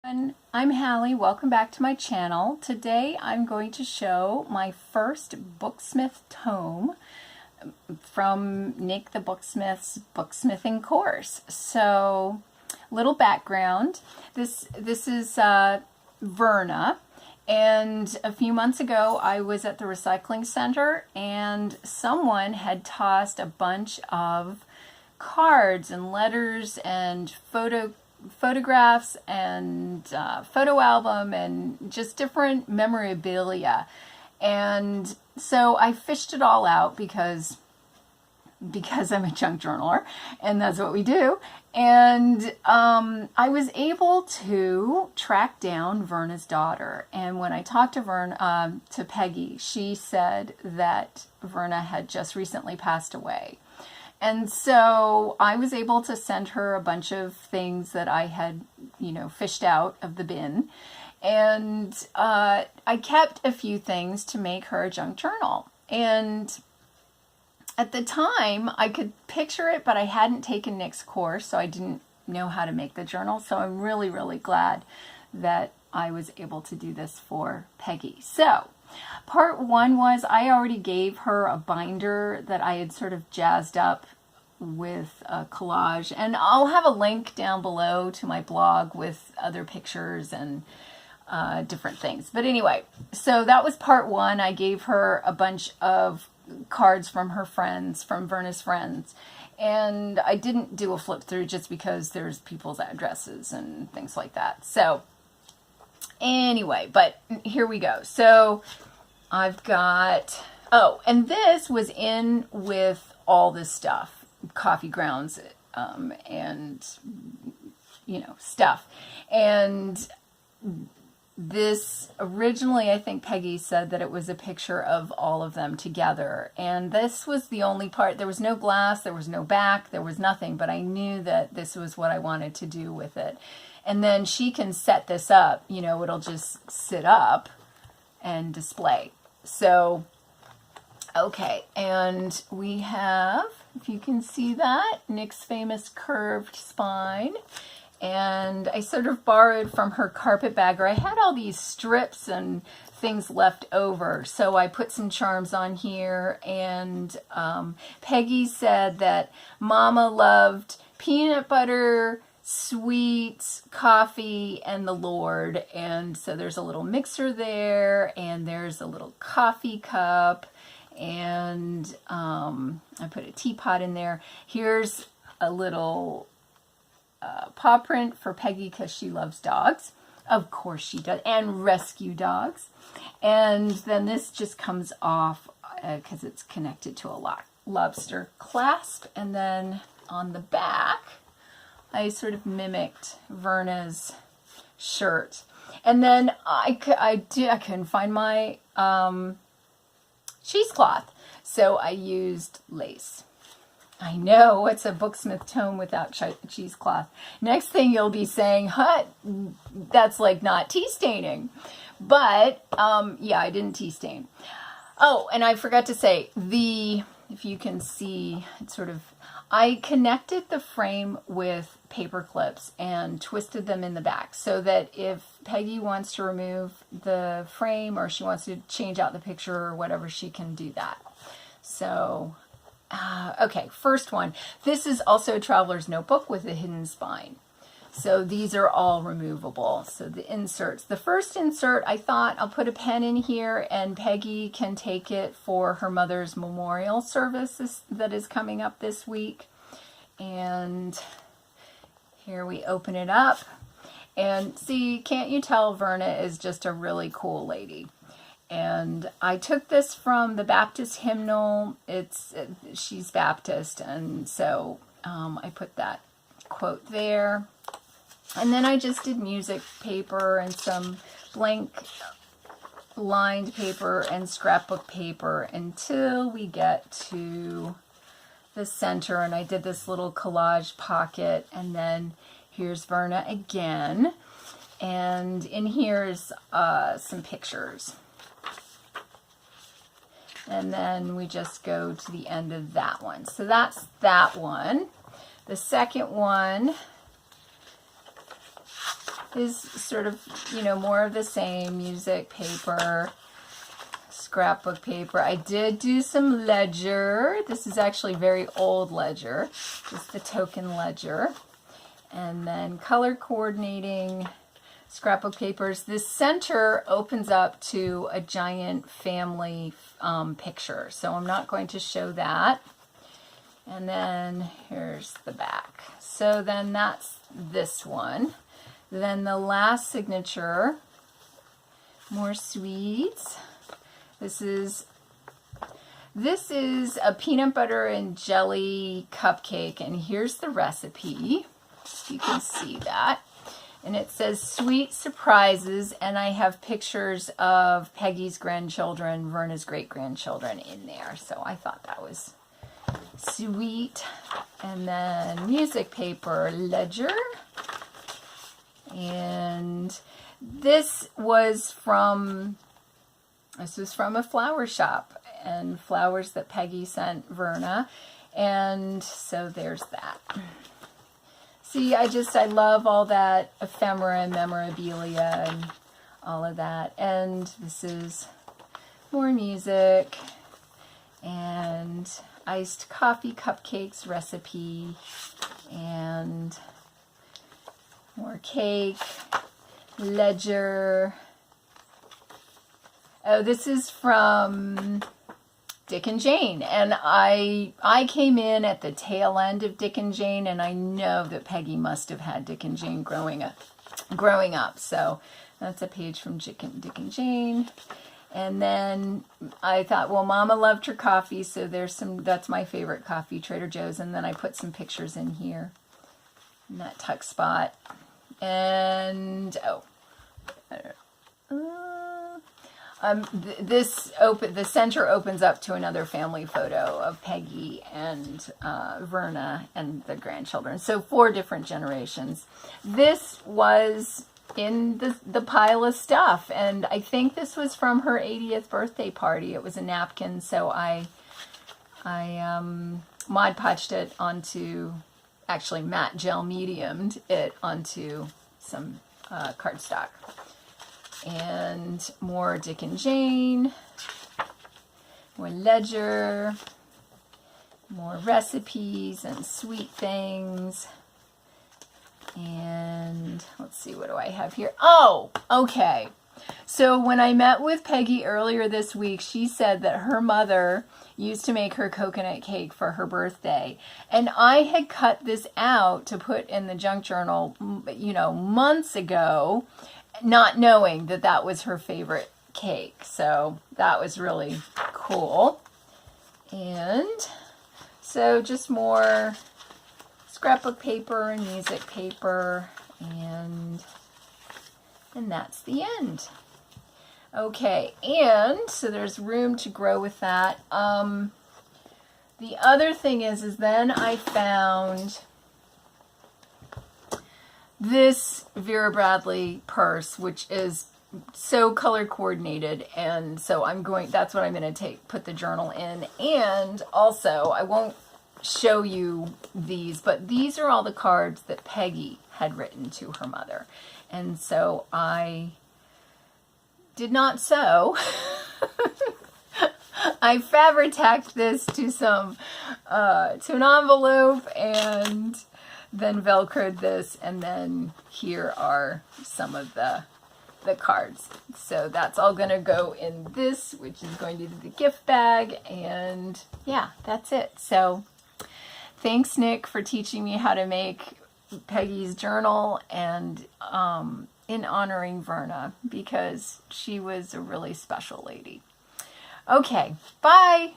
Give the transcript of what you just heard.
I'm Hallie. Welcome back to my channel. Today I'm going to show my first Booksmith tome from Nick the Booksmith's Booksmithing course. So, little background. This is Verna, and a few months ago I was at the recycling center and someone had tossed a bunch of cards and letters and photographs and photo album and just different memorabilia, and so I fished it all out because I'm a junk journaler and that's what we do. And I was able to track down Verna's daughter, and when I talked to Peggy, she said that Verna had just recently passed away. And so I was able to send her a bunch of things that I had, fished out of the bin. And I kept a few things to make her a junk journal. And at the time, I could picture it, but I hadn't taken Nick's course, so I didn't know how to make the journal. So I'm really, really glad that I was able to do this for Peggy. So part one was I already gave her a binder that I had sort of jazzed up with a collage, and I'll have a link down below to my blog with other pictures and different things. But anyway, so that was part one. I gave her a bunch of cards from her friends, from Verna's friends, and I didn't do a flip through just because there's people's addresses and things like that. So anyway, but here we go. So I've got, and this was in with all this stuff, coffee grounds, and, stuff. And this, originally, I think Peggy said that it was a picture of all of them together. And this was the only part. There was no glass, there was no back, there was nothing, but I knew that this was what I wanted to do with it. And then she can set this up, it'll just sit up and display. So, okay, and we have, if you can see that, Nick's famous curved spine. And I sort of borrowed from her carpetbagger. I had all these strips and things left over, so I put some charms on here. And Peggy said that Mama loved peanut butter, sweets, coffee, and the Lord. And so there's a little mixer there, and there's a little coffee cup, and I put a teapot in there. Here's a little paw print for Peggy because she loves dogs. Of course she does, and rescue dogs. And then this just comes off because it's connected to a lobster clasp. And then on the back, I sort of mimicked Verna's shirt. And then I couldn't find my cheesecloth, so I used lace. I know, what's a Booksmith tome without cheesecloth? Next thing you'll be saying, that's like not tea staining. But, yeah, I didn't tea stain. Oh, and I forgot to say, if you can see, it's sort of, I connected the frame with paper clips and twisted them in the back so that if Peggy wants to remove the frame or she wants to change out the picture or whatever, she can do that. So, okay, first one. This is also a traveler's notebook with a hidden spine. So these are all removable. So the inserts. The first insert, I thought I'll put a pen in here and Peggy can take it for her mother's memorial service that is coming up this week. And here we open it up. And see, can't you tell Verna is just a really cool lady? And I took this from the Baptist hymnal. She's Baptist, and so I put that quote there. And then I just did music paper and some blank lined paper and scrapbook paper until we get to the center. And I did this little collage pocket, and then here's Verna again. And in here is some pictures. And then we just go to the end of that one. So that's that one. The second one is sort of, you know, more of the same. Music paper, scrapbook paper. I did do some ledger. This is actually very old ledger, just the token ledger. And then color coordinating, scrapbook papers. This center opens up to a giant family picture, so I'm not going to show that. And then here's the back. So then that's this one. Then the last signature, more sweets. This is a peanut butter and jelly cupcake, and here's the recipe. You can see that. And it says sweet surprises, and I have pictures of Peggy's grandchildren, Verna's great-grandchildren in there. So I thought that was sweet. And then music paper, ledger. And this was from a flower shop, and flowers that Peggy sent Verna. And so there's that. See, I love all that ephemera and memorabilia and all of that. And this is more music and iced coffee cupcakes recipe and more cake, ledger. Oh, this is from Dick and Jane, and I came in at the tail end of Dick and Jane, and I know that Peggy must have had Dick and Jane growing up. So that's a page from Dick and Jane. And then I thought, well, Mama loved her coffee, so that's my favorite coffee, Trader Joe's. And then I put some pictures in here in that tuck spot. And the center opens up to another family photo of Peggy and Verna and the grandchildren. So 4 different generations. This was in the pile of stuff, and I think this was from her 80th birthday party. It was a napkin, so I Mod Podged it onto, actually matte gel mediumed it onto some cardstock. And more Dick and Jane, more ledger, more recipes and sweet things. And let's see, what do I have here? Oh, okay. So when I met with Peggy earlier this week, she said that her mother used to make her coconut cake for her birthday. And I had cut this out to put in the junk journal, you know, months ago, not knowing that that was her favorite cake. So that was really cool. And so just more scrapbook paper and music paper, and that's the end. Okay, and so there's room to grow with that. The other thing is then I found this Vera Bradley purse, which is so color coordinated, and so that's what I'm going to put the journal in. And also, I won't show you these, but these are all the cards that Peggy had written to her mother. And so I did not sew. I fabric-tacked this to an envelope, and then Velcroed this, and then here are some of the cards. So that's all going to go in this, which is going to be the gift bag, and yeah, that's it. So thanks, Nick, for teaching me how to make Peggy's journal, and in honoring Verna, because she was a really special lady. Okay, bye!